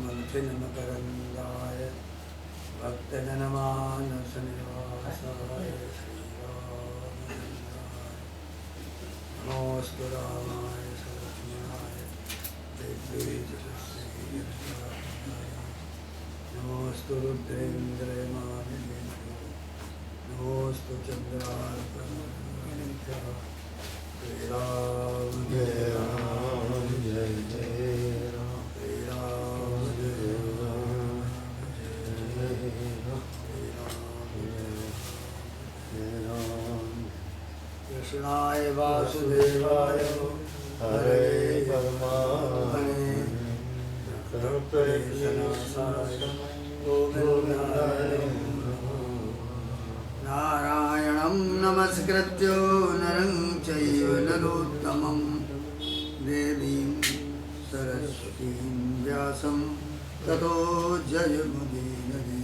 मकरन्दाय भक्तजनमानसनिवासाय श्रीरामचन्द्राय नमोऽस्तु रामाय सलक्ष्मणाय दिव्यैर्यजस्वीर्याय नमोऽस्तु रुद्रेन्द्रयमानिने नमोऽस्तु चन्द्रार्कमणिभ्यः श्रीराम जय राम जय जय राम श्रीराम जय राम जय राम जय राम कृष्णाय वासुदेवाय हरे परमात्मने कृष्णप्रेषणाय गोविन्दाय नारायणं नमस्कृत्य नरं चैव नरोत्तमं देवीं सरस्वतीं व्यासं ततो जयमुदीरये।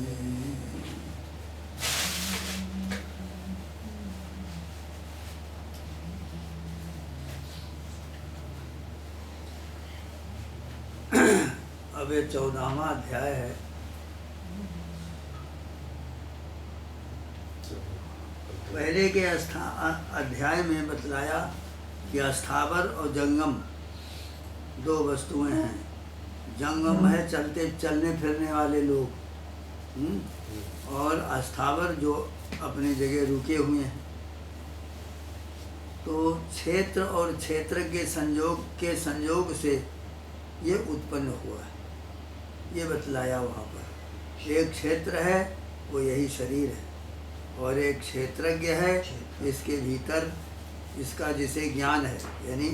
अब ये 14वां अध्याय है। पहले के अध्याय में बतलाया कि अस्थावर और जंगम दो वस्तुएं हैं। जंगम है चलने फिरने वाले लोग, और अस्थावर जो अपनी जगह रुके हुए हैं। तो क्षेत्र और क्षेत्र के संयोग से ये उत्पन्न हुआ है, ये बतलाया वहाँ पर। एक क्षेत्र है वो यही शरीर है, और एक क्षेत्रज्ञ है इसके भीतर इसका जिसे ज्ञान है, यानी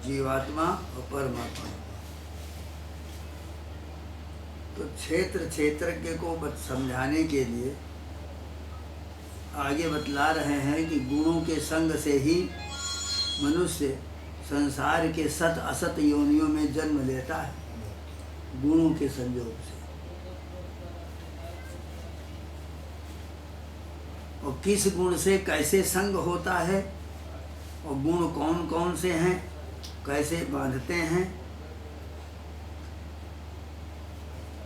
जीवात्मा और परमात्मा। तो क्षेत्रज्ञ को समझाने के लिए आगे बतला रहे हैं कि गुणों के संग से ही मनुष्य संसार के सत असत योनियों में जन्म लेता है, गुणों के संयोग से। और किस गुण से कैसे संग होता है, और गुण कौन कौन से हैं, कैसे बांधते हैं,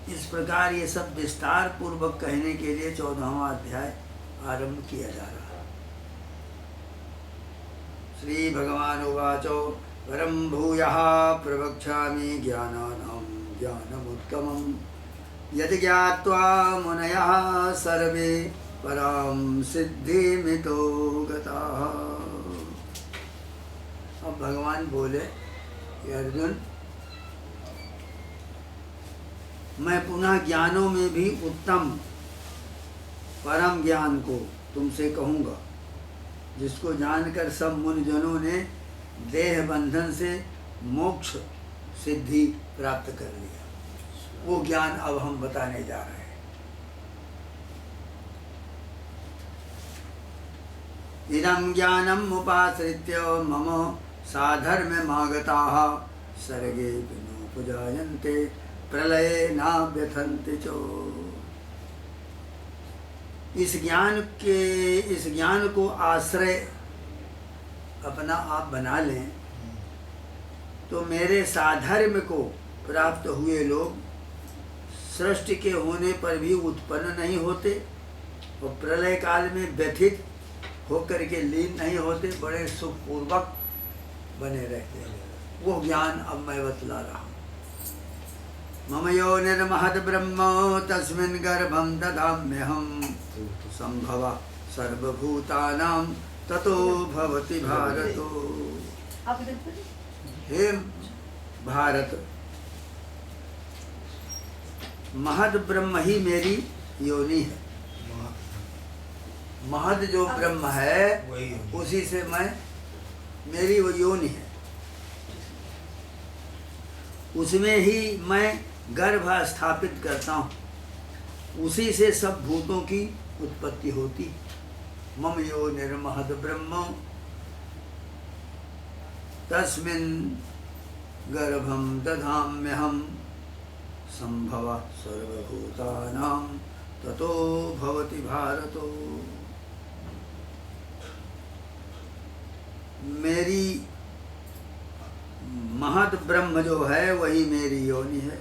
इस प्रकार ये सब विस्तार पूर्वक कहने के लिए 14वां अध्याय आरंभ किया जा रहा है। श्री भगवान उवाचो परम भूयः प्रवक्ष्यामि ज्ञानानां ज्ञानमुत्तमं यद् ज्ञात्वा मुनयः सर्वे परां सिद्धिमितो गताः। अब भगवान बोले कि अर्जुन, मैं पुनः ज्ञानों में भी उत्तम परम ज्ञान को तुमसे कहूँगा, जिसको जानकर सब मुनिजनों ने देह बंधन से मोक्ष सिद्धि प्राप्त कर लिया। वो ज्ञान अब हम बताने जा रहे हैं। इदं ज्ञानम् उपाश्रित्य मम साधर्म्यमागताः सर्गे नोपजायन्ते प्रलये नाव्यथन्ति च। इस ज्ञान को आश्रय अपना आप बना लें तो मेरे साधर्म्य को प्राप्त हुए लोग सृष्टि के होने पर भी उत्पन्न नहीं होते, और प्रलय काल में व्यथित होकर के लीन नहीं होते, बड़े सुखपूर्वक बने रहते हैं। वो ज्ञान अब मैं बतला रहा हूँ। मम योनिर्महद् ब्रह्म तस्मिन् गर्भं ददाम्यहं संभवा सर्वभूतानां ततो भवति भारतो। हे भारत, महद ब्रह्म ही मेरी योनि है। महद जो ब्रह्म है उसी से मेरी वो योनि है, उसमें ही मैं गर्भ स्थापित करता हूँ, उसी से सब भूतों की उत्पत्ति होती। मम योनिर्महद् ब्रह्म तस्मिन् गर्भं दधाम्यहं संभवा सर्वभूतानां ततो भवति भारतो। मेरी महद ब्रह्म जो है वही मेरी योनि है,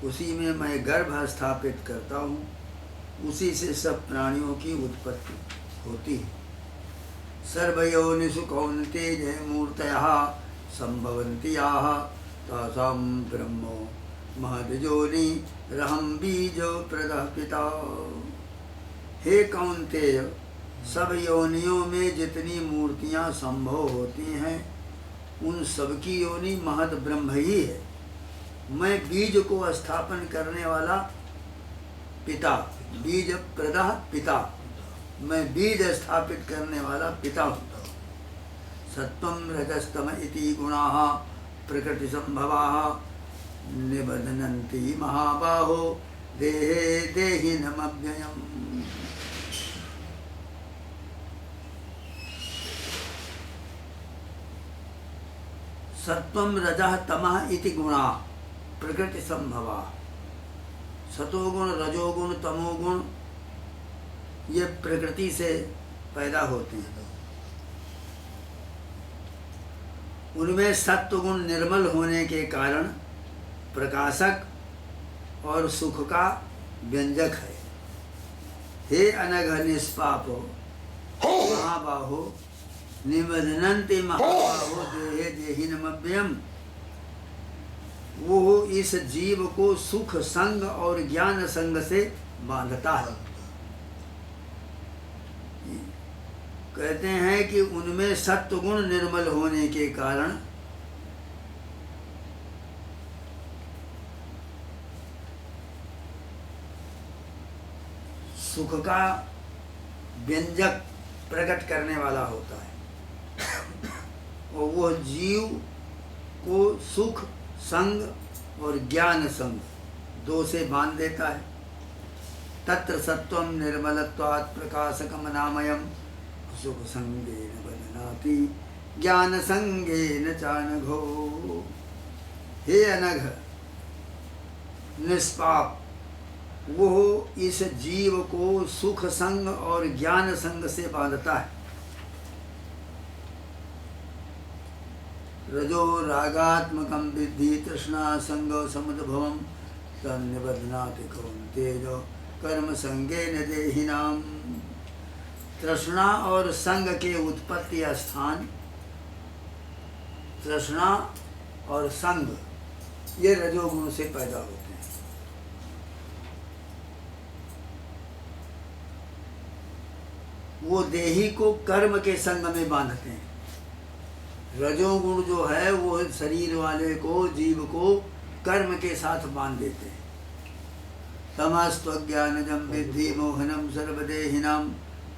उसी में मैं गर्भ स्थापित करता हूँ, उसी से सब प्राणियों की उत्पत्ति होती है। सर्वयोनिषु कौन्तेय मूर्तयः संभवन्ति याः तासां ब्रह्मो महद्योनिरहं बीजप्रदः पिता। हे कौन्तेय, सब योनियों में जितनी मूर्तियाँ संभव होती हैं उन सबकी योनि महद ब्रह्म ही है। मैं बीज को स्थापन करने वाला पिता, बीज प्रदः पिता, मैं बीज स्थापित करने वाला पिता हूँ। सत्वं रजस्तम इति गुणाः प्रकृति संभवाः निबध्नन्ति महाबाहो देहे देहिनमव्ययम्। सत्वं रजः तमः इति गुणा प्रकृति संभवा। सतोगुण, रजोगुण, तमोगुण ये प्रकृति से पैदा होते हैं। उनमें सत्वगुण निर्मल होने के कारण प्रकाशक और सुख का व्यंजक है। हे अनघ निष्पापो महाबाहो निबध्नन्ति महाबाहो देहे देहिनमव्ययम्। वो इस जीव को सुख संग और ज्ञान संग से बांधता है। कहते हैं कि उनमें सत्वगुण निर्मल होने के कारण सुख का व्यंजक प्रकट करने वाला होता है और वह जीव को सुख संग और ज्ञान संग दो से बांध देता है। तत्र सत्वं निर्मलत्वात् प्रकाशकमनामयम् सुख संगेन बदनाति ज्ञान संगेन चानघो। हे अनघ निष्पाप, वो इस जीव को सुख संग और ज्ञान संग से बांधता है। रजो रागात्मकं विद्धि तृष्णा संग समुद्भवम् तन्निबध्नाति कौन्तेयो कर्म संगेन देहिनाम्। तृष्णा और संग के उत्पत्ति स्थान, तृष्णा और संग ये रजोगुण से पैदा होते हैं। वो देही को कर्म के संग में बांधते हैं। रजोगुण जो है वो शरीर वाले को, जीव को कर्म के साथ बांध देते हैं। तमस्त्वज्ञानजं विद्धि मोहनम सर्वदेहिनां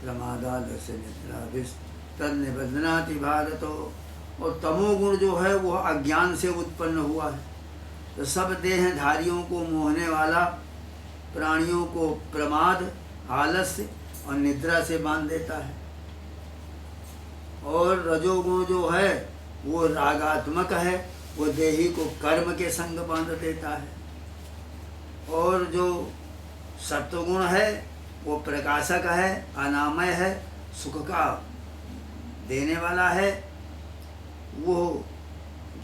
प्रमादालस्य निद्राभिस्तन्निबध्नाति भारतो। और तमोगुण जो है वह अज्ञान से उत्पन्न हुआ है, तो सब देहधारियों को मोहने वाला, प्राणियों को प्रमाद, आलस्य और निद्रा से बांध देता है। और रजोगुण जो है वो रागात्मक है, वो देही को कर्म के संग बांध देता है। और जो सत्वगुण है वो प्रकाशक है, अनामय है, सुख का देने वाला है, वो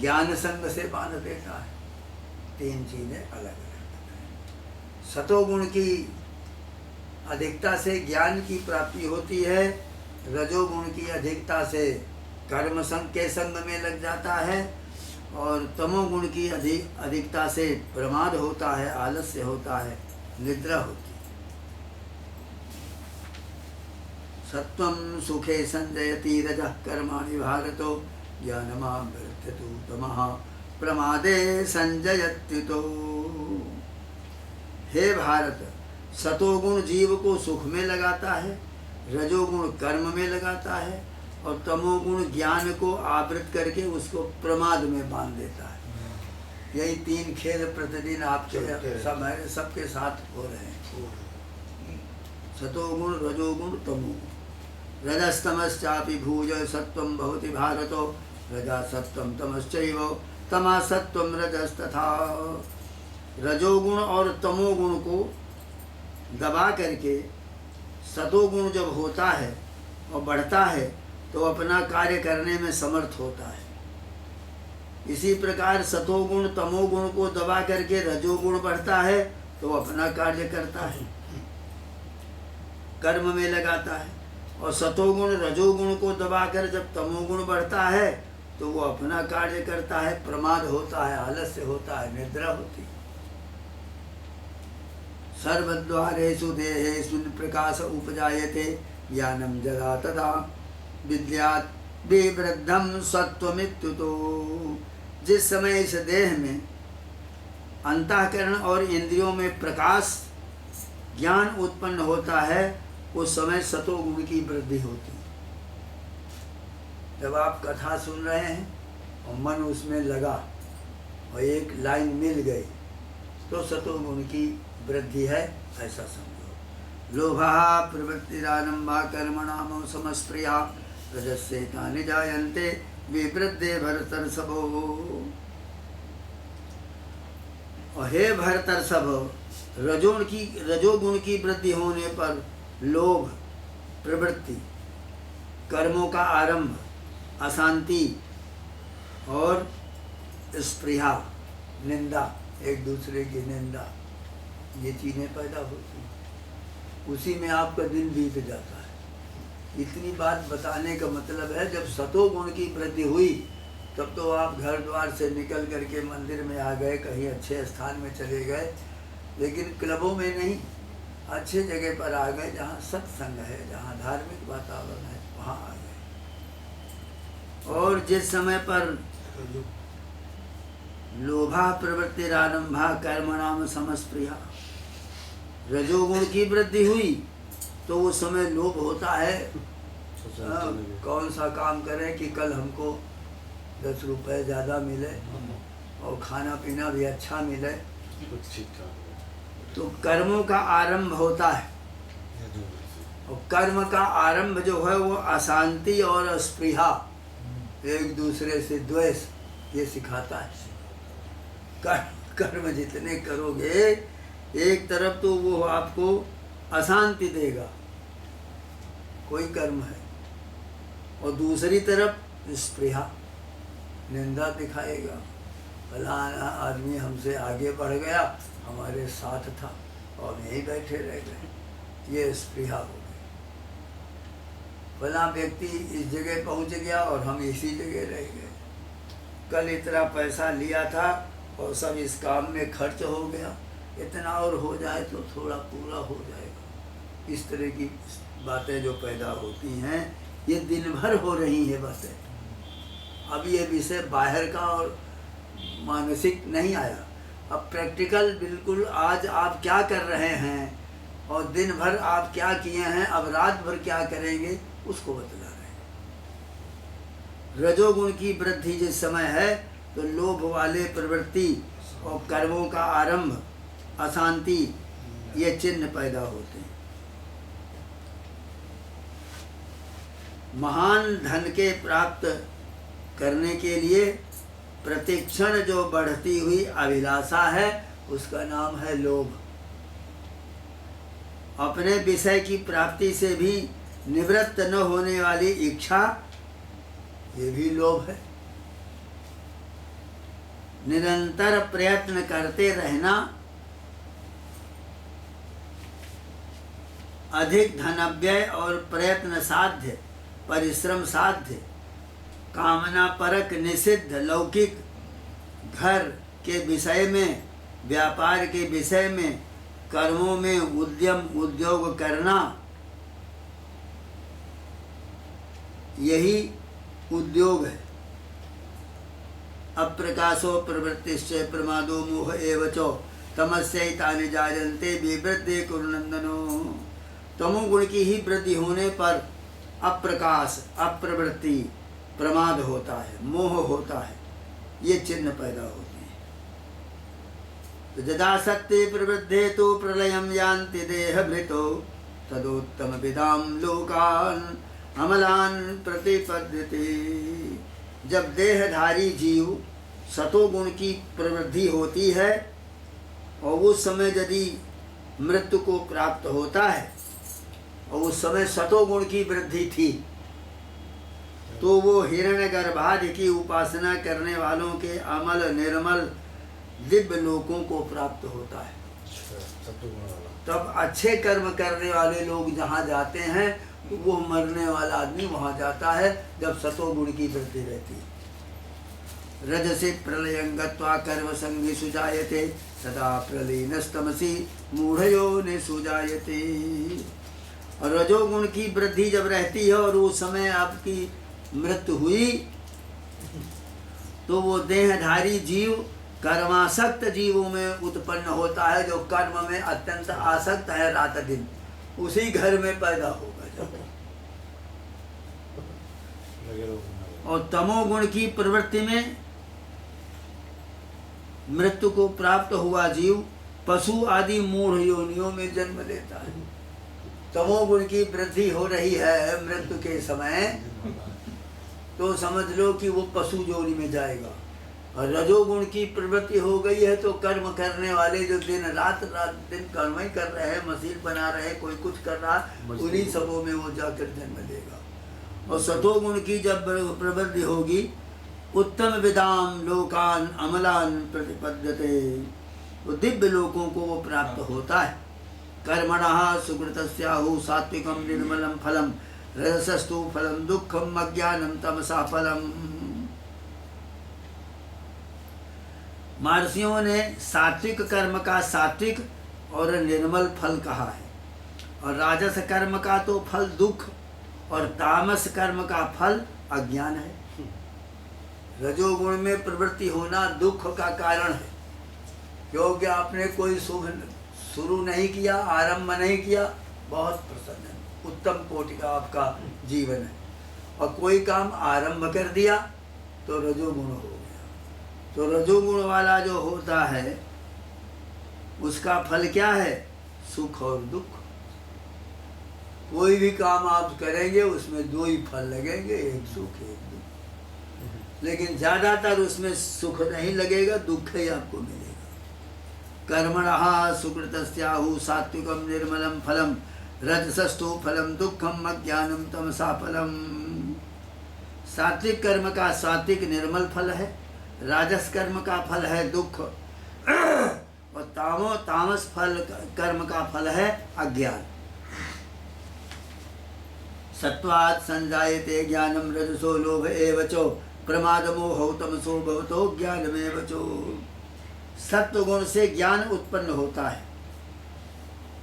ज्ञान संग से बांध देता है। तीन चीजें अलग अलग। सतोगुण की अधिकता से ज्ञान की प्राप्ति होती है, रजोगुण की अधिकता से कर्म संग के संग में लग जाता है, और तमोगुण की अधिकता से प्रमाद होता है, आलस्य होता है, निद्रा होती है। सत्वं सुखे संजयति रजः कर्माणि भारतो ज्ञानमावृत्यतु तमः प्रमादे संजयत्युतो। हे भारत, सतोगुण जीव को सुख में लगाता है, रजोगुण कर्म में लगाता है, और तमोगुण ज्ञान को आवृत करके उसको प्रमाद में बांध देता है। यही तीन खेल प्रतिदिन आपके सबके साथ हो रहे हैं। सतोगुण, रजोगुण, तमोगुण। रजस्तमश्चापि भूय सत्वं भवति भारतो रजा सत्वं तमश्चैव तमा सत्वं रजस्तथा। रजोगुण और तमोगुण को दबा करके सतोगुण जब होता है और बढ़ता है तो अपना कार्य करने में समर्थ होता है। इसी प्रकार सतोगुण तमोगुण को दबा करके रजोगुण बढ़ता है तो अपना कार्य करता है, कर्म में लगाता है। और सतोगुण रजोगुण को दबाकर जब तमोगुण बढ़ता है तो वो अपना कार्य करता है, प्रमाद होता है, आलस्य होता है, निद्रा होती है। सर्वद्वारेषु देहेषु प्रकाश उपजायते ज्ञानम जदा तदा विद्यात् विवृद्धम सत्वमित्युतो। जिस समय इस देह में अंतःकरण और इंद्रियों में प्रकाश ज्ञान उत्पन्न होता है उस समय सतोगुण की वृद्धि होती है। जब आप कथा सुन रहे हैं और मन उसमें लगा और एक लाइन मिल गई तो सतोगुण की वृद्धि है, ऐसा समझो। लोभः प्रवृत्तिरारम्भा कर्मणाम समस्प्रिया रजस्ये तानि जायन्ते विवृद्धे भरतर्षभो। और हे भरतर्षभ, रजोगुण की वृद्धि होने पर लोभ, प्रवृत्ति, कर्मों का आरंभ, अशांति और स्पृहा, निंदा, एक दूसरे की निंदा, ये चीज़ें पैदा होती हैं। उसी में आपका दिन बीत जाता है। इतनी बात बताने का मतलब है जब सतोगुण की वृद्धि हुई तब तो आप घर द्वार से निकल करके मंदिर में आ गए, कहीं अच्छे स्थान में चले गए, लेकिन क्लबों में नहीं, अच्छे जगह पर आ गए जहाँ सत्संग है, जहाँ धार्मिक वातावरण है, वहाँ आ गए। और जिस समय पर लोभा प्रवृत्तिरारम्भा कर्मणाम समस्प्रिया, रजोगुण की वृद्धि हुई तो उस समय लोभ होता है, कौन सा काम करें कि कल हमको 10 रुपए ज़्यादा मिले और खाना पीना भी अच्छा मिले। तो कर्मों का आरंभ होता है और कर्म का आरंभ जो है वो अशांति और स्पृहा, एक दूसरे से द्वेष, ये सिखाता है। कर्म जितने करोगे एक तरफ तो वो आपको अशांति देगा, कोई कर्म है, और दूसरी तरफ स्पृहा, निंदा दिखाएगा। फलाना आदमी हमसे आगे बढ़ गया, हमारे साथ था और यहीं बैठे रह गए, ये स्पृहा हो गई। फला व्यक्ति इस जगह पहुंच गया और हम इसी जगह रह गए, कल इतना पैसा लिया था और सब इस काम में खर्च हो गया, इतना और हो जाए तो थोड़ा पूरा हो जाएगा। इस तरह की बातें जो पैदा होती हैं ये दिन भर हो रही हैं बातें। अब ये विषय बाहर का और मानसिक नहीं आया, अब प्रैक्टिकल बिल्कुल आज आप क्या कर रहे हैं और दिन भर आप क्या किए हैं, अब रात भर क्या करेंगे, उसको बतला रहे हैं। रजोगुण की वृद्धि जिस समय है तो लोभ वाले प्रवृत्ति और कर्मों का आरंभ, अशांति, ये चिन्ह पैदा होते हैं। महान धन के प्राप्त करने के लिए प्रतिक्षण जो बढ़ती हुई अभिलाषा है उसका नाम है लोभ। अपने विषय की प्राप्ति से भी निवृत्त न होने वाली इच्छा, ये भी लोभ है। निरंतर प्रयत्न करते रहना, अधिक धनव्यय और प्रयत्न साध्य, परिश्रम साध्य, कामना परक, निषिद्ध, लौकिक, घर के विषय में, व्यापार के विषय में, कर्मों में उद्यम उद्योग करना, यही उद्योग है। अप्रकाशो प्रवृत्तिश्च प्रमादो मोह एव च तमस्यैतानि जायन्ते विवृद्धे कुरुनन्दनो। तमोगुण की ही वृद्धि होने पर अप्रकाश, अप्रवृत्ति, प्रमाद होता है, मोह होता है, ये चिन्ह पैदा होते हैं। तो यदा सत्ते प्रवृद्धे तो प्रलयं यान्ति देहभृतो तदोत्तम विदाम लोकान अमलान प्रतिपद्यते। जब देहधारी जीव सतोगुण की प्रवृद्धि होती है और उस समय यदि मृत्यु को प्राप्त होता है और उस समय सतोगुण की वृद्धि थी तो वो हिरण्यगर्भादि की उपासना करने वालों के अमल निर्मल दिव्य लोकों को प्राप्त होता है। तब अच्छे कर्म करने वाले लोग जहाँ जाते हैं वो मरने वाला आदमी वहाँ जाता है जब सतोगुण की वृद्धि रहती है। रजसे प्रलयं गत्वा कर्म संगी सुजायते तदा प्रलीनस्तमसि मूढ़यो ने सुजायते। और रजोगुण की वृद्धि जब रहती है और उस समय आपकी मृत्यु हुई तो वो देहधारी जीव कर्मासक्त जीवों में उत्पन्न होता है, जो कर्म में अत्यंत आसक्त है रात दिन, उसी घर में पैदा होगा जब। और तमोगुण की प्रवृत्ति में मृत्यु को प्राप्त हुआ जीव पशु आदि मूढ़ योनियों में जन्म लेता है। तमोगुण की वृद्धि हो रही है मृत्यु के समय तो समझ लो कि वो पशु योनि में जाएगा। और रजोगुण की प्रवृत्ति हो गई है तो कर्म करने वाले जो दिन रात दिन कर्म ही कर रहे हैं, मशीन बना रहे हैं, कोई कुछ कर रहा, उन्हीं सबों में वो जाकर जन्म लेगा। और सतोगुण की जब प्रवृत्ति होगी उत्तम विदाम लोकान अमलान प्रतिपद्यते, तो दिव्य लोकों को वो प्राप्त होता है। कर्मणः सुकृतस्याहु सात्विकम निर्मलम फलम रजसस्तु फलम दुःखम अज्ञानम तमसा फलम। महर्षियों ने सात्विक कर्म का सात्विक और निर्मल फल कहा है, और राजस कर्म का तो फल दुख और तामस कर्म का फल अज्ञान है। रजोगुण में प्रवृत्ति होना दुख का कारण है, क्योंकि आपने कोई शुभ शुरू नहीं किया, आरंभ नहीं किया, बहुत प्रसन्न है, उत्तम कोटि का आपका जीवन है। और कोई काम आरंभ कर दिया तो रजोगुण हो गया। तो रजोगुण वाला जो होता है उसका फल क्या है? सुख और दुख। कोई भी काम आप करेंगे उसमें दो ही फल लगेंगे, एक सुख एक दुख। लेकिन ज्यादातर उसमें सुख नहीं लगेगा, दुख ही आपको मिलेगा। कर्मणः सुकृतस्याहु सात्विकम निर्मलम फलम रजसस्तु फलम दुःखम अज्ञानम तमसा फलम। सात्विक कर्म का सात्विक निर्मल फल है, राजस कर्म का फल है दुख, और तामस फल कर्म का फल है अज्ञान। सत्वात् संजायते ज्ञानम रजसो लोभ एव च प्रमादमोह तमसो भवतो ज्ञानमेव च। सत्व गुण से ज्ञान उत्पन्न होता है।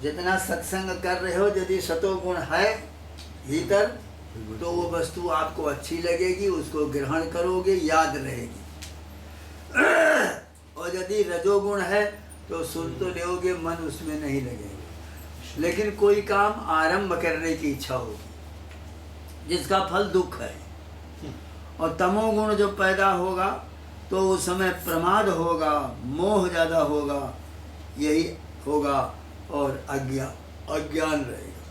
जितना सत्संग कर रहे हो, यदि सतोगुण है भीतर तो वो वस्तु आपको अच्छी लगेगी, उसको ग्रहण करोगे, याद रहेगी। और यदि रजोगुण है तो सुन तो लोगे, मन उसमें नहीं लगेगा। लेकिन कोई काम आरंभ करने की इच्छा होगी जिसका फल दुख है। और तमोगुण जो पैदा होगा तो उस समय प्रमाद होगा, मोह ज्यादा होगा, यही होगा, और अज्ञान रहेगा।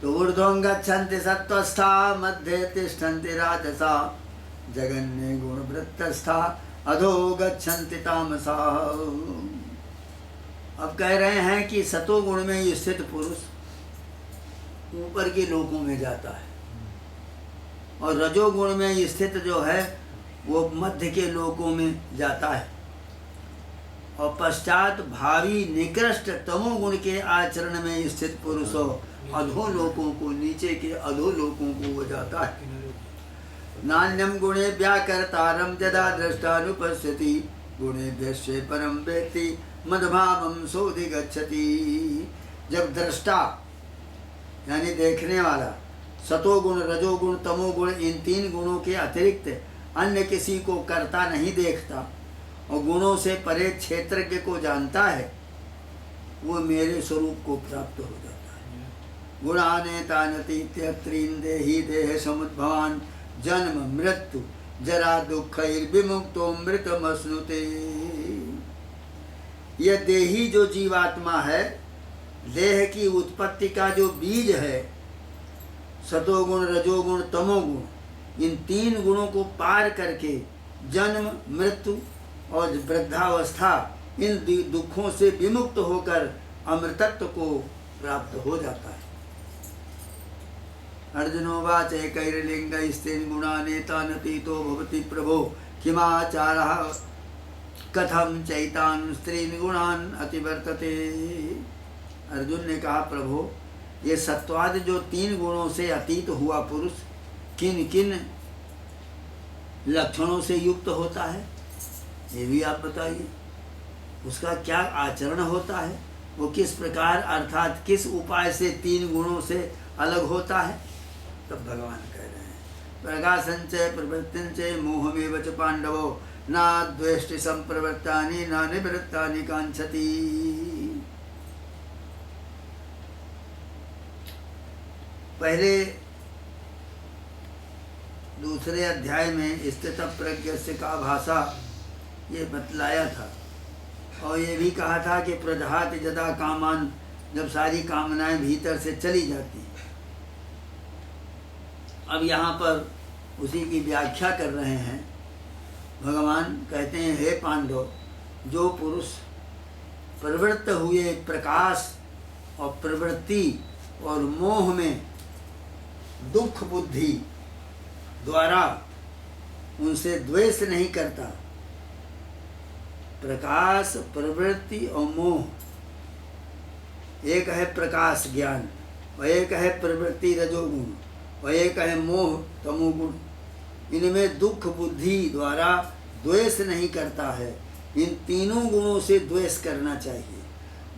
तो ऊर्ध्वं गच्छन्ति सत्त्वस्था मध्ये तिष्ठन्ति राजसा जगन्ये गुणवृत्तस्था अधो गच्छन्ति तामसा। अब कह रहे हैं कि सतोगुण में स्थित पुरुष ऊपर के लोकों में जाता है, और रजोगुण में स्थित जो है वो मध्य के लोकों में जाता है, और पश्चात भावी निकृष्ट तमोगुण के आचरण में स्थित पुरुष अधो लोकों को, नीचे के अधो लोकों को वो जाता है। नान्यम गुणे व्याकर्तारम यदा दृष्टानुपश्यति गुणे दृश्ये परम वेत्ति मदभावम सोधिगच्छति। जब दृष्टा यानी देखने वाला सतोगुण रजोगुण तमोगुण इन तीन गुणों के अतिरिक्त अन्य किसी को करता नहीं देखता और गुणों से परे क्षेत्रज्ञ को जानता है, वो मेरे स्वरूप को प्राप्त हो जाता है। गुणाने तानति त्यत्रीन देहि देह समुद्भवान जन्म मृत्यु जरा दुःखैर्विमुक्तो मृतमश्नुते। यह देही जो जीवात्मा है, देह की उत्पत्ति का जो बीज है, सतोगुण रजोगुण तमोगुण, इन तीन गुणों को पार करके जन्म मृत्यु और वृद्धावस्था इन दुखों से विमुक्त होकर अमृतत्व को प्राप्त हो जाता है। अर्जुनोवाच कैर्लिङ्गैस्तेन गुणानेतानतीतो भवति प्रभो किमाचारः कथम चैतान स्त्रीन गुणान अतिवर्तते। अर्जुन ने कहा प्रभु ये सत्वाद जो 3 गुणों से अतीत हुआ पुरुष किन किन लक्षणों से युक्त होता है, ये भी आप बताइए। उसका क्या आचरण होता है, वो किस प्रकार अर्थात किस उपाय से 3 गुणों से अलग होता है। तब भगवान कह रहे हैं प्रकाशंच प्रवृत्तिंच मोहमेव च पांडवो न द्वेष्टि संप्रवृत्तानि न निवृत्तानि कांक्षति। पहले दूसरे अध्याय में स्थित प्रज्ञस्य का भाषा ये बतलाया था और ये भी कहा था कि प्रजहात जदा कामान, जब सारी कामनाएं भीतर से चली जाती। अब यहाँ पर उसी की व्याख्या कर रहे हैं भगवान। कहते हैं हे पांडव, जो पुरुष प्रवृत्त हुए प्रकाश और प्रवृत्ति और मोह में दुख बुद्धि द्वारा उनसे द्वेष नहीं करता। प्रकाश प्रवृत्ति और मोह, एक है प्रकाश ज्ञान और एक है प्रवृत्ति रजोगुण और एक है मोह तमोगुण। इनमें दुख बुद्धि द्वारा द्वेष नहीं करता है। इन तीनों गुणों से द्वेष करना चाहिए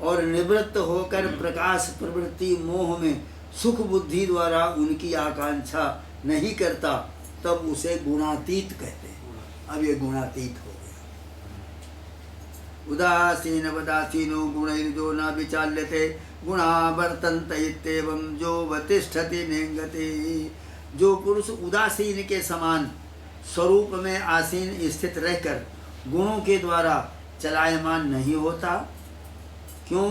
और निवृत्त होकर प्रकाश प्रवृत्ति मोह में सुख बुद्धि द्वारा उनकी आकांक्षा नहीं करता, तब उसे गुणातीत कहते हैं। अब ये गुणातीत हो गया। उदासीन वदासीनो गुणैर्जो न विचाल्यते गुणा वर्तन्त इत्येवं जो वतिष्ठति नेंगते। जो पुरुष उदासीन के समान स्वरूप में आसीन स्थित रहकर गुणों के द्वारा चलायमान नहीं होता। क्यों?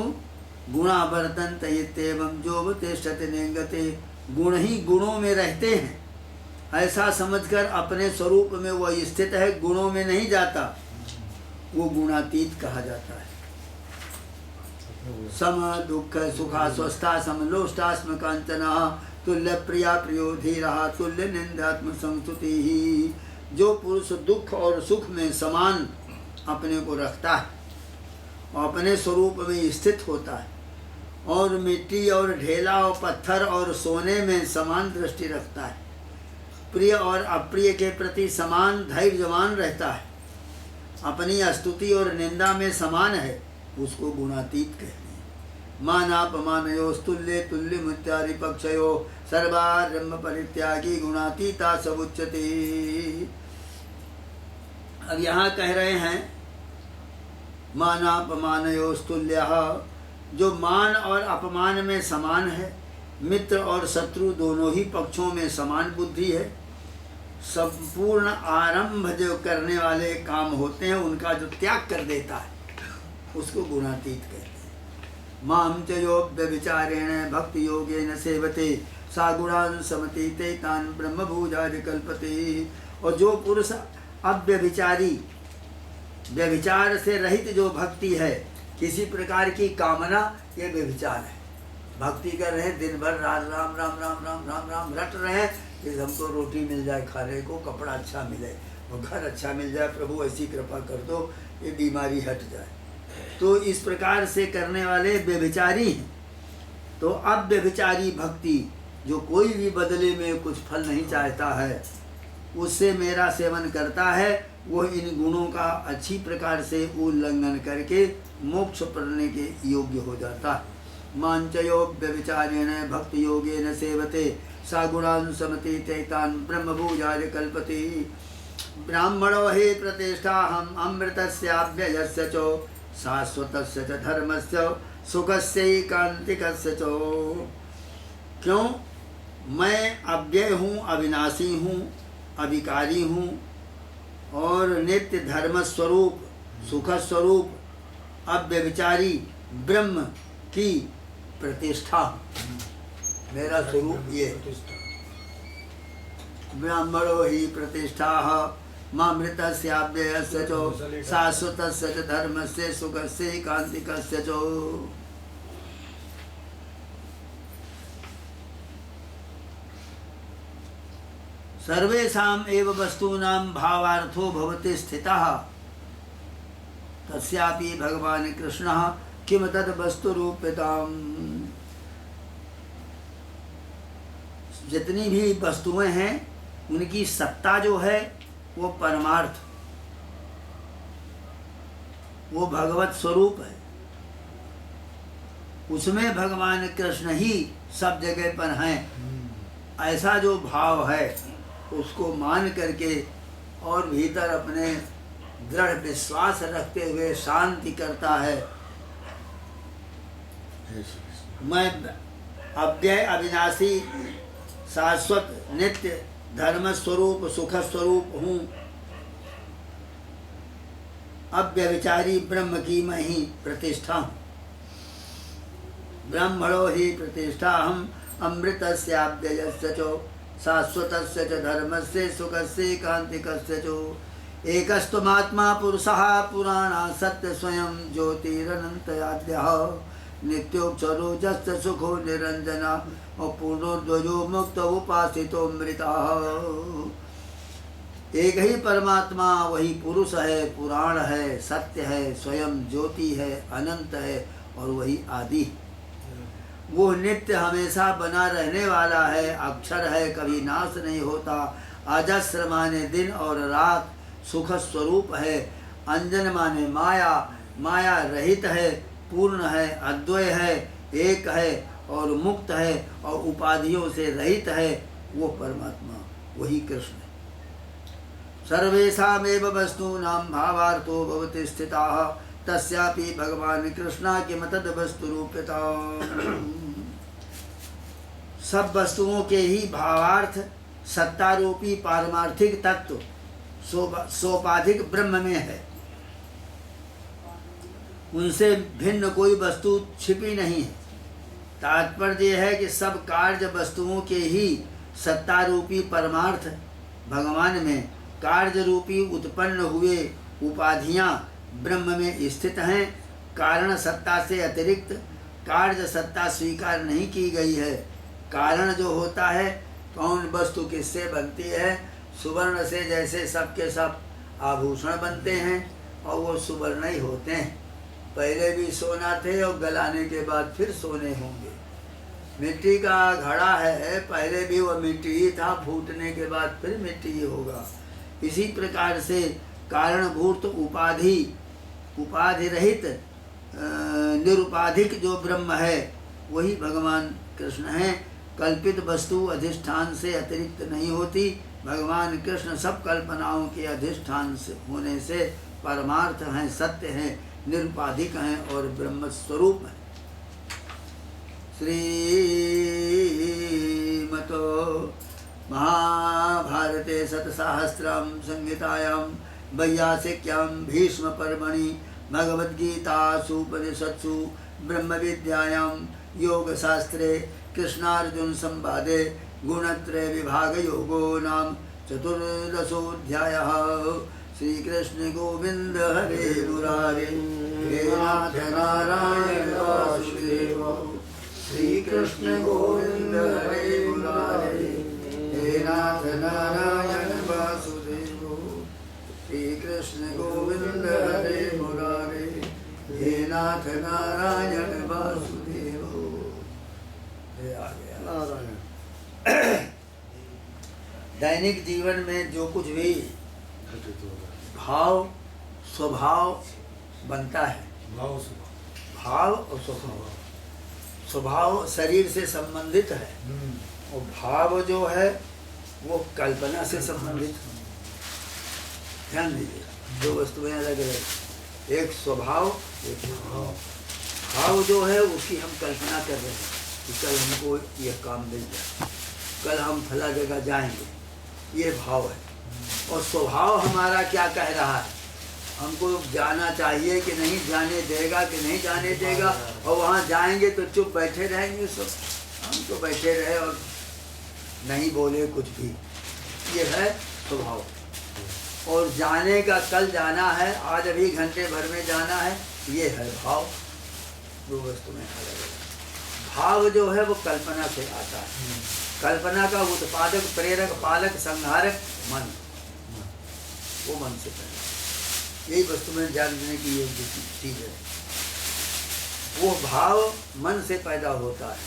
गुणा वर्तन्त इत्येवं जो वतिष्ठति नेंगते। गुण ही गुणों में रहते हैं ऐसा समझकर अपने स्वरूप में वह स्थित है, गुणों में नहीं जाता, वो गुणातीत कहा जाता है। सम दुख सुखा स्वस्था समलोष्टास्म कांचना तुल्य प्रिया प्रियो धीरा तुल्य निंदात्म संस्तुति ही। जो पुरुष दुख और सुख में समान अपने को रखता है और अपने स्वरूप में स्थित होता है और मिट्टी और ढेला और पत्थर और सोने में समान दृष्टि रखता है, प्रिय और अप्रिय के प्रति समान धैर्यवान रहता है, अपनी स्तुति और निंदा में समान है, उसको गुणातीत कहते हैं। मानापमानयोस्तुल्ये तुल्यमित्यादि पक्षयो सर्वारम्भ परित्यागी गुणातीता समुच्यते। अब यहाँ कह रहे हैं मानापमानयोस्तुल्यः, जो मान और अपमान में समान है, मित्र और शत्रु दोनों ही पक्षों में समान बुद्धि है, संपूर्ण आरंभ जो करने वाले काम होते हैं उनका जो त्याग कर देता है उसको गुणातीत कहते हैं। माम च यो व्यभिचारेण भक्ति योगेन सेवते सा गुणान समतीते तान ब्रह्म भूजाज कल्पते। और जो पुरुष अव्यभिचारी, व्यभिचार से रहित जो भक्ति है, किसी प्रकार की कामना, ये व्यभिचार है। भक्ति कर रहे दिन भर राम राम राम राम राम राम राम रट रहे कि हमको रोटी मिल जाए खाने को, कपड़ा अच्छा मिले और घर अच्छा मिल जाए, प्रभु ऐसी कृपा कर दो ये बीमारी हट जाए। तो इस प्रकार से करने वाले व्यभिचारी हैं। तो अब व्यभिचारी भक्ति जो कोई भी बदले में कुछ फल नहीं चाहता है, उससे मेरा सेवन करता है, वो इन गुणों का अच्छी प्रकार से उल्लंघन करके मोक्ष पाने के योग्य हो जाता है। मांचयो व्यभिचारेण भक्ति योगेन सेवते सा गुणान समतीते तान ब्रह्म भूजाय कल्पते। ब्राह्मणो हि प्रतिष्ठाहम् अमृतस्याव्ययस्य च शाश्वतस्य च धर्मस्य सुखस्यैकान्तिकस्य च। क्यों? मैं अव्यय हूँ, अविनाशी हूँ, अविकारी हूँ और नित्य धर्म स्वरूप सुख स्वरूप अव्यभिचारी ब्रह्म की प्रतिष्ठा, मेरा स्वरूप ये। ब्राह्मणो हि प्रतिष्ठा मामृतस्याव्ययस्य च शाश्वतस्य च धर्मस्य सुखस्यैकान्तिकस्य च। सर्वेषाम् एव वस्तूनां भावार्थो भवति स्थितः तस्यापि भगवान् कृष्णः किम तद वस्तुरूप्यताम्। जितनी भी वस्तुएं हैं उनकी सत्ता जो है वो परमार्थ, वो भगवत स्वरूप है। उसमें भगवान कृष्ण ही सब जगह पर हैं। ऐसा जो भाव है उसको मान करके और भीतर अपने दृढ़ विश्वास रखते हुए शांति करता है। मैं अव्यय अविनाशी शाश्वत नित्य धर्म स्वरूप सुख स्वरूप हूँ। अव्यभिचारी ब्रह्म की मैं ही प्रतिष्ठा हूँ। ब्रह्मणो ही प्रतिष्ठा हम अमृतस्याव्ययस्य च शाश्वतस्य च धर्मस्य सुखस्य कान्तिकस्य च एकस्त्वमात्मा पुरुषः पुराणः सत्य स्वयं ज्योतिरनन्तयाद्यः नित्योक्षरोजस्य सुखो निरंजना और पूर्णोद्वयो मुक्त उपासितो मृतः। एक ही परमात्मा वही पुरुष है, पुराण है, सत्य है, स्वयं ज्योति है, अनंत है और वही आदि। वो नित्य हमेशा बना रहने वाला है, अक्षर है, कभी नाश नहीं होता, अजस्र माने दिन और रात, सुख स्वरूप है, अंजन माने माया, माया रहित है, पूर्ण है, अद्वय है, एक है और मुक्त है और उपाधियों से रहित है। वो परमात्मा वही कृष्ण है। सर्वेषामेव वस्तूनां भावार्थो भवति स्थिताः तस्यापि भगवान कृष्णा किम तद् वस्तुरूप्यताम्। सब वस्तुओं के ही भावार्थ सत्तारूपी पारमार्थिक तत्व सोपाधिक ब्रह्म में है। उनसे भिन्न कोई वस्तु छिपी नहीं है। तात्पर्य है कि सब कार्य वस्तुओं के ही सत्तारूपी परमार्थ भगवान में कार्य रूपी उत्पन्न हुए उपाधियां ब्रह्म में स्थित हैं। कारण सत्ता से अतिरिक्त कार्य सत्ता स्वीकार नहीं की गई है। कारण जो होता है कौन वस्तु किससे बनती है? सुवर्ण से जैसे सबके सब आभूषण बनते हैं और वो सुवर्ण ही होते हैं। पहले भी सोना थे और गलाने के बाद फिर सोने होंगे। मिट्टी का घड़ा है, पहले भी वो मिट्टी ही था, फूटने के बाद फिर मिट्टी ही होगा। इसी प्रकार से कारणभूत उपाधि रहित निरुपाधिक जो ब्रह्म है वही भगवान कृष्ण हैं। कल्पित वस्तु अधिष्ठान से अतिरिक्त नहीं होती। भगवान कृष्ण सब कल्पनाओं के अधिष्ठान से होने से परमार्थ हैं, सत्य हैं, निरुपाधिक हैं और ब्रह्म स्वरूप हैं। श्रीमतो महाभारते शतसहस्रम संहितायां वैयासिक्यां भीष्म पर्वणि भगवद्गीतासूपनिषत्सु ब्रह्म विद्यायां योगशास्त्रे कृष्णार्जुन संवादे गुणत्रय विभाग योगो नाम चतुर्दशोऽध्यायः। श्री कृष्ण गोविंद हरे मुरारे हे नाथ नारायण वासुदेव। श्री कृष्ण गोविंद हरे मुरारे हे नाथ नारायण वासुदेव। श्री कृष्ण गोविंद हरे मुरारे हे नाथ नारायण वासुदेव। आ गया नारायण। दैनिक जीवन में जो कुछ भी भाव स्वभाव बनता है, भाव और स्वभाव, स्वभाव शरीर से संबंधित है और भाव जो है वो कल्पना से संबंधित है। ध्यान दीजिए, दो वस्तुएं अलग अलग, एक स्वभाव एक भाव। भाव जो है उसकी हम कल्पना कर रहे हैं कि कल हमको यह काम मिल जाए, कल हम फला जगह जाएंगे, ये भाव है। और स्वभाव हमारा क्या कह रहा है, हमको जाना चाहिए कि नहीं, जाने देगा कि नहीं जाने देगा, और वहाँ जाएंगे तो चुप बैठे रहेंगे सब, हम तो बैठे रहे और नहीं बोले कुछ भी, ये है स्वभाव। और जाने का कल जाना है, आज अभी घंटे भर में जाना है, ये है भाव। दो वस्तु में अलग अलग। भाव जो है वो कल्पना से आता है। कल्पना का उत्पादक, प्रेरक, पालक, संहारक मन, वो मन से पैदा। यही वस्तु में जानने की योग्य चीज है। वो भाव मन से पैदा होता है।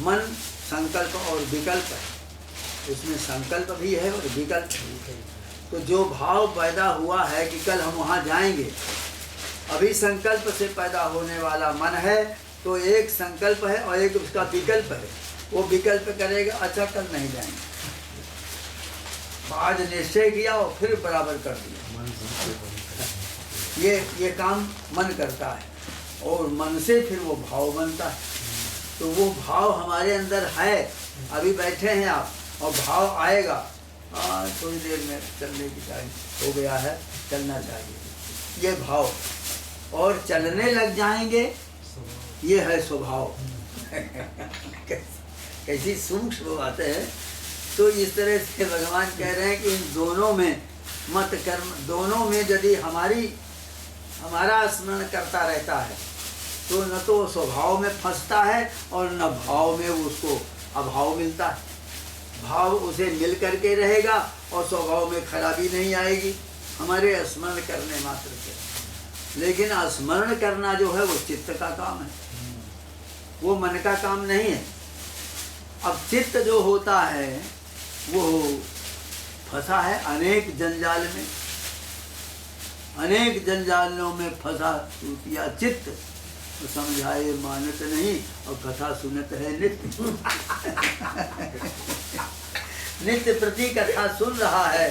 मन संकल्प और विकल्प है, उसमें संकल्प भी है और विकल्प भी है। तो जो भाव पैदा हुआ है कि कल हम वहाँ जाएंगे, अभी संकल्प से पैदा होने वाला मन है, तो एक संकल्प है और एक उसका विकल्प है। वो विकल्प करेगा अच्छा कल नहीं जाएंगे, आज निश्चय किया और फिर बराबर कर दिया। ये काम मन करता है और मन से फिर वो भाव बनता है। तो वो भाव हमारे अंदर है, अभी बैठे हैं आप और भाव आएगा, थोड़ी देर में चलने की टाइम हो गया है, चलना चाहिए, ये भाव, और चलने लग जाएंगे, ये है स्वभाव। कैसी सूक्ष्म बातें हैं। तो इस तरह से भगवान कह रहे हैं कि इन दोनों में मत कर्म, दोनों में यदि हमारा स्मरण करता रहता है तो न तो स्वभाव में फंसता है और न भाव में उसको अभाव मिलता है। भाव उसे मिल करके रहेगा और स्वभाव में खराबी नहीं आएगी हमारे स्मरण करने मात्र से। लेकिन स्मरण करना जो है वो चित्त का काम है, वो मन का काम नहीं है। अब चित्त जो होता है वो फंसा है अनेक जंजाल में, अनेक जंजालों में फंसा टूटिया चित्त, तो समझाए मानत नहीं और कथा सुनत है नित्य। नित्य प्रति कथा सुन रहा है,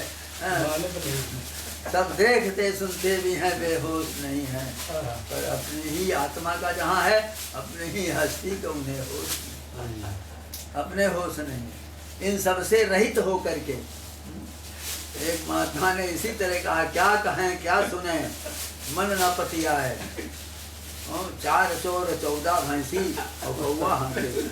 सब देखते सुनते भी हैं, बेहोश नहीं है, पर अपनी ही आत्मा का जहाँ है, अपने ही हस्ती का उन्हें होश नहीं, अपने होश नहीं। इन सब से रहित हो करके एक महात्मा ने इसी तरह कहा, क्या कहें क्या सुने, मन न पतिया है। 4 चोर 14 भैंसी और कौवा हमसे।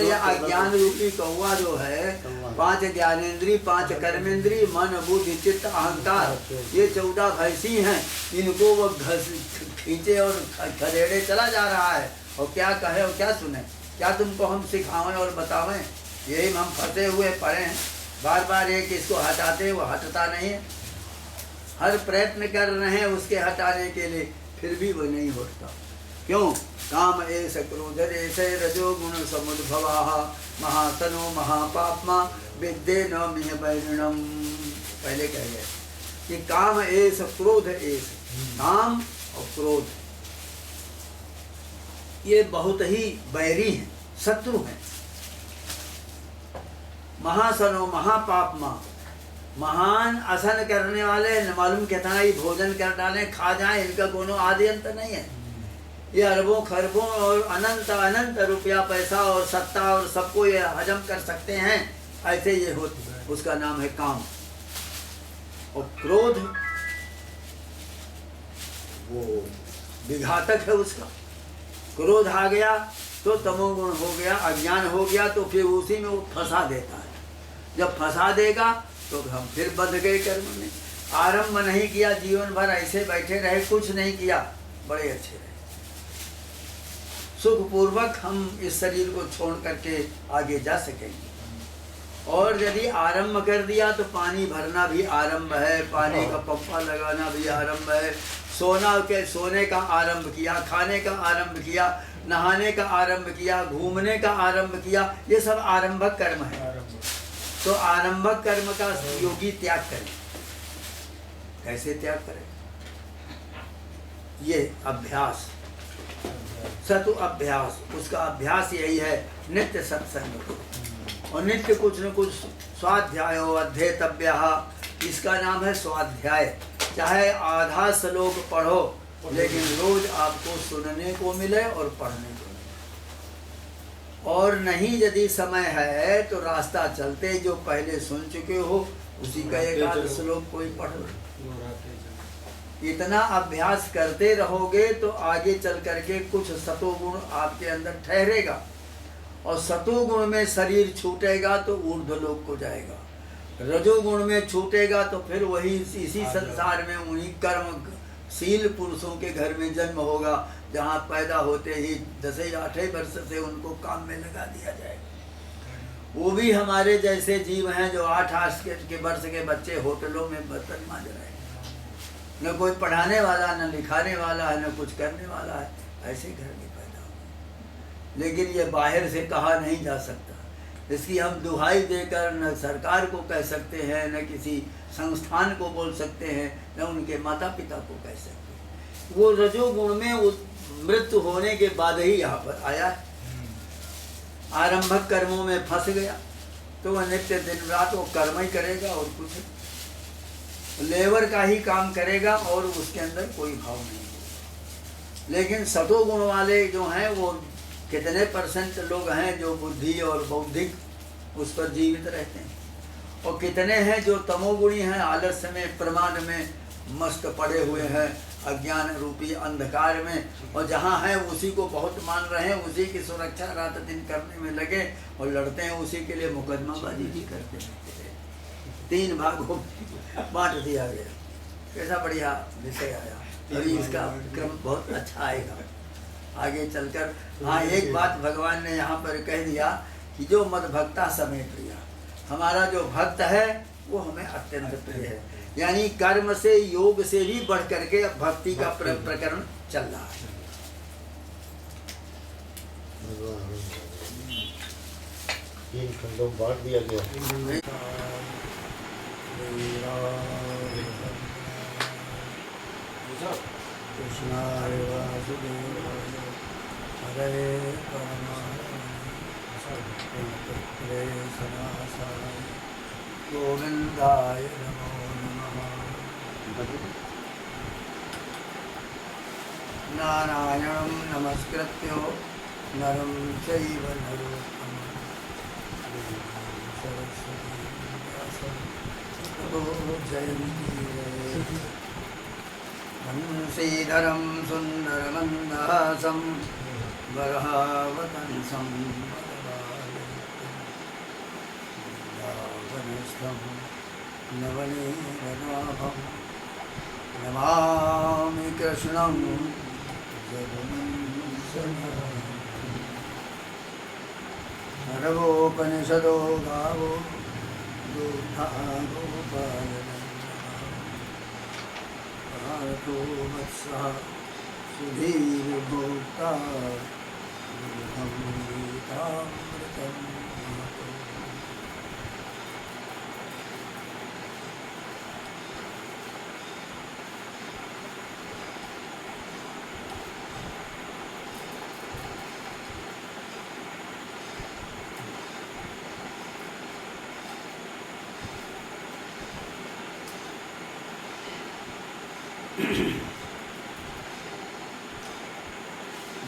यह अज्ञान रूपी कौवा जो है, 5 ज्ञानेंद्री, 5 कर्मेंद्री, मन बुद्धि चित्त अहंकार, ये 14 भैंसी हैं। इनको वो खींचे और खदेड़े चला जा रहा है, और क्या कहे और क्या सुने, क्या तुमको हम सिखावें और बतावें। यही हम फंसे हुए पड़े हैं, बार बार एक इसको हटाते, वो हटता नहीं है। हर प्रयत्न कर रहे हैं उसके हटाने के लिए, फिर भी वो नहीं हटता। क्यों? काम एष क्रोध एष रजो गुण समुद्भवा महातनो महापापमा विद्ये न मिह वैरिणम। पहले कह गए कि काम एष क्रोध एष, काम और क्रोध ये बहुत ही बैरी हैं, शत्रु हैं। महासनो महापापमा, महान असन करने वाले, न मालूम कितना ही भोजन कर डालें, खा जाएं, इनका कोनो आदि अंत नहीं है। ये अरबों खरबों और अनंत अनंत रुपया पैसा और सत्ता और सबको ये हजम कर सकते हैं, ऐसे ये होते, उसका नाम है काम। और क्रोध वो विघातक है उसका। क्रोध आ गया तो तमोगुण हो गया, अज्ञान हो गया, तो फिर उसी में वो फंसा देता है। जब फंसा देगा तो हम फिर बंध गए कर्म में। आरंभ नहीं किया, जीवन भर ऐसे बैठे रहे, कुछ नहीं किया, बड़े अच्छे रहे, सुखपूर्वक हम इस शरीर को छोड़ करके आगे जा सकेंगे। और यदि आरंभ कर दिया तो पानी भरना भी आरंभ है, पानी का पंपा लगाना भी आरंभ है, सोने का आरंभ किया, खाने का आरंभ किया, नहाने का आरंभ किया, घूमने का आरंभ किया, ये सब आरंभक कर्म है। तो आरंभक कर्म का योगी त्याग करें। कैसे त्याग करें? ये अभ्यास, सतु अभ्यास, उसका अभ्यास यही है, नित्य सत्संग और नित्य कुछ न कुछ स्वाध्याय अध्येतव्य, इसका नाम है स्वाध्याय। चाहे आधा श्लोक पढ़ो, लेकिन रोज आपको सुनने को मिले और पढ़ने को मिले। और नहीं यदि समय है तो रास्ता चलते जो पहले सुन चुके हो उसी का एक आध श्लोक कोई पढ़ लो। इतना अभ्यास करते रहोगे तो आगे चल करके कुछ सतोगुण आपके अंदर ठहरेगा, और सतोगुण में शरीर छूटेगा तो ऊर्ध्वलोक को जाएगा, रजोगुण में छूटेगा तो फिर वही इसी संसार में उन्हीं कर्मशील पुरुषों के घर में जन्म होगा, जहाँ पैदा होते ही 10-8 वर्ष से उनको काम में लगा दिया जाएगा। वो भी हमारे जैसे जीव हैं जो 8 के वर्ष के बच्चे होटलों में बर्तन मांज रहे हैं, न कोई पढ़ाने वाला, न लिखाने वाला है, न कुछ करने वाला है, ऐसे घर में पैदा हो। लेकिन ये बाहर से कहा नहीं जा सकता, इसकी हम दुहाई देकर न सरकार को कह सकते हैं, न किसी संस्थान को बोल सकते हैं, न उनके माता पिता को कह सकते हैं। वो रजोगुण में मृत्यु होने के बाद ही यहाँ पर आया है। आरंभक कर्मों में फंस गया तो वह नित्य दिन रात वो कर्म ही करेगा और कुछ लेबर का ही काम करेगा और उसके अंदर कोई भाव नहीं होगा। लेकिन सतोगुण वाले जो हैं वो कितने % लोग हैं जो बुद्धि और बौद्धिक उस पर जीवित रहते हैं, और कितने हैं जो तमोगुणी हैं, आलस्य में, प्रमाद में मस्त पड़े हुए हैं, अज्ञान रूपी अंधकार में, और जहाँ हैं उसी को बहुत मान रहे हैं, उसी की सुरक्षा रात दिन करने में लगे और लड़ते हैं, उसी के लिए मुकदमाबाजी भी करते हैं। 3 भागों में बांट दिया गया। कैसा बढ़िया विषय आया, अभी इसका क्रम बहुत अच्छा आएगा आगे चलकर। हाँ, एक बात भगवान ने यहाँ पर कह दिया कि जो मद भक्ता समय प्रिया, हमारा जो भक्त है वो हमें अत्यंत प्रिय है। यानी कर्म से, योग से भी बढ़ करके भक्ति का प्रकरण चल रहा है। 3 खंडों में बांट दिया गया। कृष्णाय वासुदेवाय हरे परमात्मने सनासाय गोविंदाय नमो नमः। नारायणं नमस्कृत्य नरं चैव नरोत्तमं देवीं सरस्वतीं व्यासं ततो जयन्ती। वंशीधरं सुन्दरमन्दहासं वरहावतंसं वृन्दावनस्थं नवनीतनाभं नमामि कृष्णं जगन्नाथं। सर्वोपनिषदो गावो दुग्धा गोपालनं भारतो वत्सः सुधीर्भोक्ता दुग्धं गीतामृतं महतो।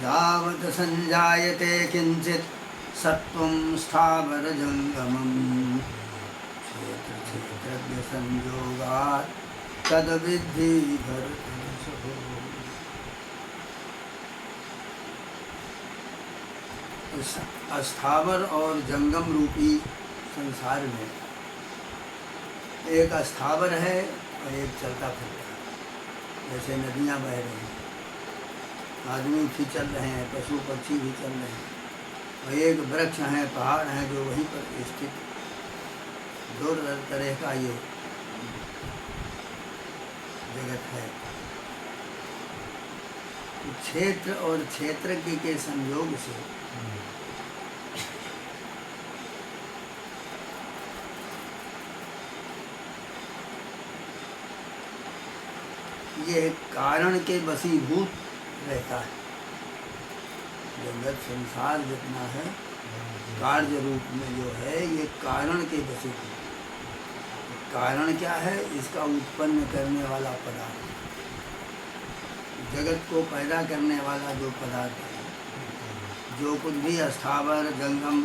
यावत् संजायते किंचित् सत्त्वं स्थावरजंगमम् क्षेत्रक्षेत्रज्ञ संयोगात् तद्विद्धि भरतर्षभ। इस अस्थावर और जंगम रूपी संसार में एक अस्थावर है और एक चलता फिरता है। जैसे नदियाँ बह रही हैं, आदमी भी चल रहे हैं, पशु पक्षी भी चल रहे हैं, और एक वृक्ष हैं, पहाड़ हैं जो वहीं पर स्थित। 2 तरह का ये जगत है। क्षेत्र और क्षेत्रज्ञ के संयोग से ये कारण के वशीभूत रहता है। जगत संसार जितना है कार्य रूप में जो है ये कारण के वशीभूत। कारण क्या है? इसका उत्पन्न करने वाला पदार्थ, जगत को पैदा करने वाला जो पदार्थ है, जो कुछ भी अस्थावर जंगम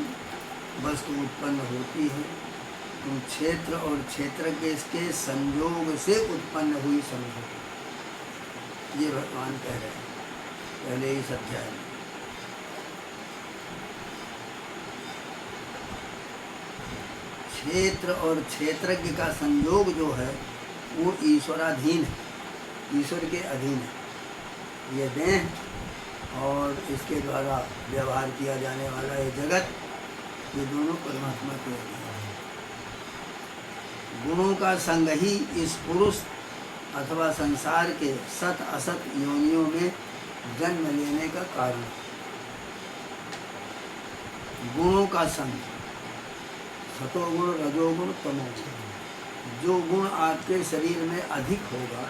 वस्तु उत्पन्न होती है, उन क्षेत्र और क्षेत्र के इसके संयोग से उत्पन्न हुई समझो। ये भगवान कह रहे हैं पहले ही अध्याय में। क्षेत्र और क्षेत्रज्ञ का संयोग जो है वो ईश्वराधीन है, ईश्वर के अधीन है। ये देह और इसके द्वारा व्यवहार किया जाने वाला ये जगत ये दोनों परमात्मा के अधीन हैं। गुणों का संग ही इस पुरुष अथवा संसार के सत असत योनियों में जन्म लेने का कारण है। गुणों का संग, सतोगुण, रजोगुण, तमोगुण, जो गुण आपके शरीर में अधिक होगा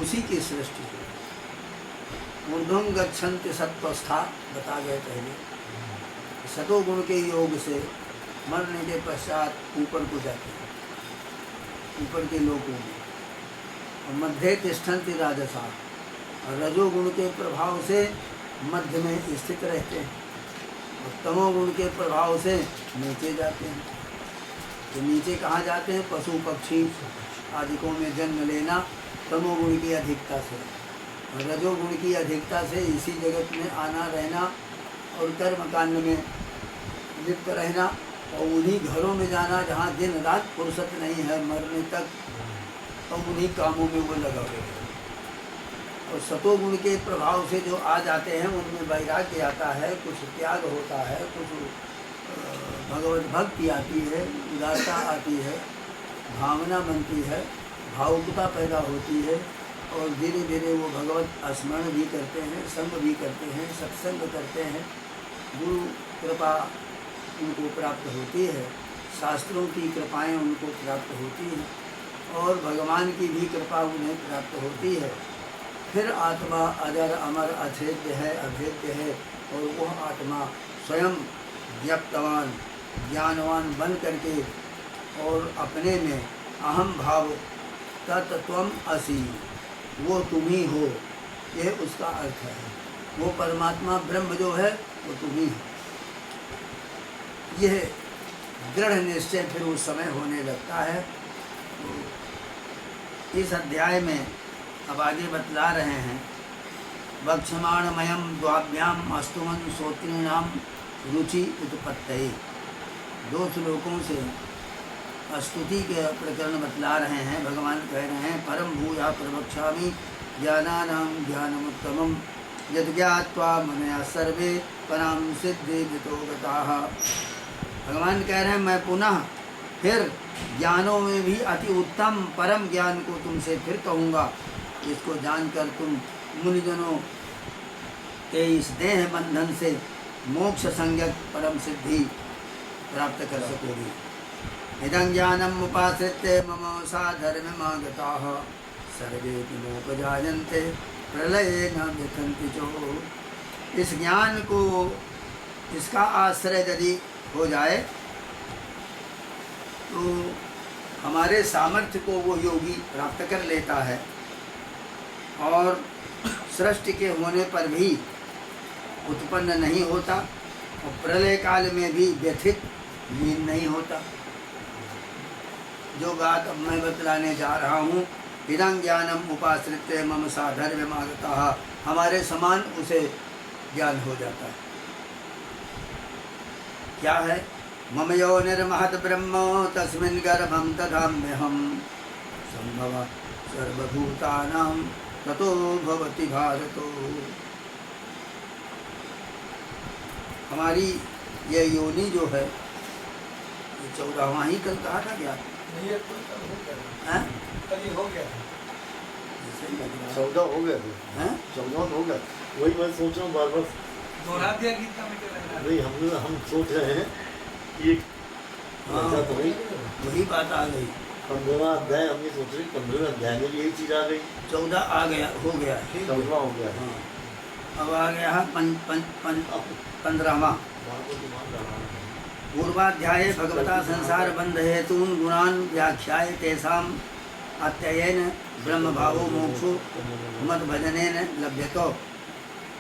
उसी की सृष्टि होगी। ऊर्ध्वं गच्छन्ति सत्वस्था बता गए पहले। सतोगुण के योग से मरने के पश्चात ऊपर को जाते हैं, ऊपर के लोगों में, और मध्य तिष्ठन्ति राजसा, और रजोगुण के प्रभाव से मध्य में स्थित रहते हैं, और तमोगुण के प्रभाव से नीचे जाते हैं। तो नीचे कहाँ जाते हैं? पशु पक्षी आदिकों में जन्म लेना तमोगुण की अधिकता से, और रजोगुण की अधिकता से इसी जगत में आना रहना और कर्म कांड में लिप्त रहना, और उन्हीं घरों में जाना जहाँ दिन रात फुर्सत नहीं है मरने तक, और उन्हीं कामों में वो लगा हुआ है। और सतोगुण के प्रभाव से जो आ जाते हैं उनमें वैराग्य आता है, कुछ त्याग होता है, कुछ भगवत भक्ति आती है, उदारता आती है, भावना बनती है, भावुकता पैदा होती है, और धीरे धीरे वो भगवत स्मरण भी करते हैं, संग भी करते हैं, सत्संग करते हैं, गुरु कृपा उनको प्राप्त होती है, शास्त्रों की कृपाएं उनको प्राप्त होती हैं, और भगवान की भी कृपा उन्हें प्राप्त होती है। फिर आत्मा अजर अमर अछेद्य है, अभेद्य है, और वह आत्मा स्वयं व्यक्तवान ज्ञानवान बन करके और अपने में अहम भाव तत्त्वम असि, वो तुम ही हो, यह उसका अर्थ है। वो परमात्मा ब्रह्म जो है वो तुम ही हो। यह दृढ़ निश्चय फिर उस समय होने लगता है। तो इस अध्याय में अब आगे बतला रहे हैं, वक्षमाणमयम द्वाभ्याम अस्तुमन श्रोतॄणाम रुचि उत्पत्तये। 2 श्लोकों से स्तुति के प्रकरण बतला रहे हैं। भगवान कह रहे हैं, परम भूया प्रवक्ष्यामि ज्ञानानां ज्ञानमुत्तमं यद् ज्ञात्वा मनया सर्वे परां सिद्धिं गताः। भगवान कह रहे हैं, मैं पुनः फिर ज्ञानों में भी अति उत्तम परम ज्ञान को तुमसे फिर कहूँगा, जिसको जानकर तुम मुनिजनों के इस देह बंधन से मोक्ष संज्ञक परम सिद्धि प्राप्त कर सकोगे। इदं ज्ञानम् उपाश्रित्य मम साधर्म्यमागताः सर्वे किमोपजायन्ते प्रलये न व्यथन्ति चो। इस ज्ञान को, इसका आश्रय यदि हो जाए तो हमारे सामर्थ्य को वो योगी प्राप्त कर लेता है, और सृष्टि के होने पर भी उत्पन्न नहीं होता, और प्रलय काल में भी व्यथित लीन नहीं होता। जो बात अब मैं बतलाने जा रहा हूँ, इदं ज्ञानम उपाश्रित्य मम साधर्म्यमागताः, हमारे समान उसे ज्ञान हो जाता है। क्या है? मम योनिर्महत् ब्रह्म तस्मिन् गर्भं दधाम्यहं संभव सर्वभूतानां ततो भवति भारतो। हमारी ये योनि जो है, ये 14वां ही कल कहा था क्या? हाँ? हो गया 14 हो गया था, 14 हो गया। वही मैं सोच रहा हूँ बार बार दोहरा दिया गीत का, मुझे लग रहा है। नहीं, हम सोच रहे हैं कि तो वही बात आ गई। 15वां अध्याय हम ये सोच रहे 15वें अध्याय में भी यही चीज आ गई। 14 आ गया, हो गया, 14वां हो गया। हाँ, अब आ गया है 15वां। पूर्वाध्याये भगवता संसार बंध हेतून गुणान व्याख्याय तेषाम अत्ययन ब्रह्म भावो मोक्षो मत भजनेन लभ्यतो।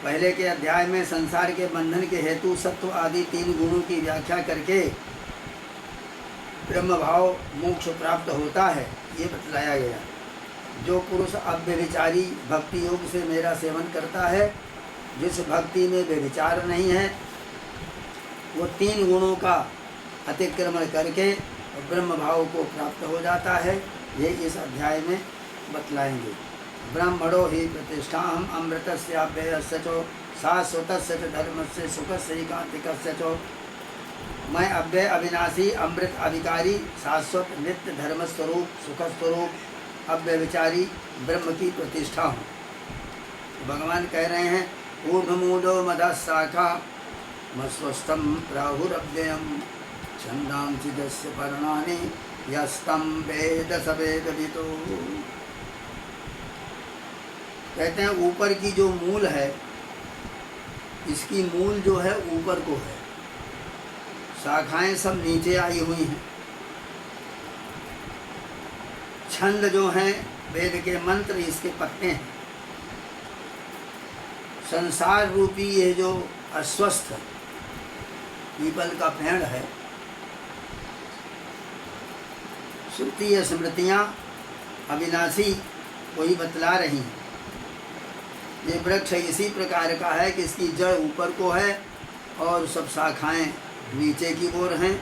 पहले के अध्याय में संसार के बंधन के हेतु सत्व आदि 3 गुणों की व्याख्या करके ब्रह्म भाव मोक्ष प्राप्त होता है, ये बतलाया गया। जो पुरुष अव्यभिचारी भक्ति योग से मेरा सेवन करता है, जिस भक्ति में व्यभिचार नहीं है, वो 3 गुणों का अतिक्रमण करके ब्रह्म भाव को प्राप्त हो जाता है। ये इस अध्याय में बतलाएंगे। ब्रह्मणो ही प्रतिष्ठाहम अमृतस्याव्ययस्य चो शाश्वतस्य च धर्मस्य सुखस्य एकांतिकस्य चो। मैं अव्यय अविनाशी अमृत अधिकारी शाश्वत नित्य धर्म स्वरूप सुख स्वरूप अव्यविचारी ब्रह्म की प्रतिष्ठा हूँ। भगवान कह रहे हैं ऊर्ध्वमूलो मदः शाखा मस्वस्थम प्राहुरव्ययम छंदांसि यस्य पर्णानि यस्तं वेद स वेदविदो। कहते हैं ऊपर की जो मूल है, इसकी मूल जो है ऊपर को है, शाखाएं सब नीचे आई हुई हैं। छंद जो हैं वेद के मंत्र, इसके पत्ते हैं। संसार रूपी ये जो अस्वस्थ पीपल का पेड़ है, श्रुति स्मृतियाँ अविनाशी वही बतला रही हैं। ये वृक्ष इसी प्रकार का है कि इसकी जड़ ऊपर को है और सब शाखाएं नीचे की ओर हैं।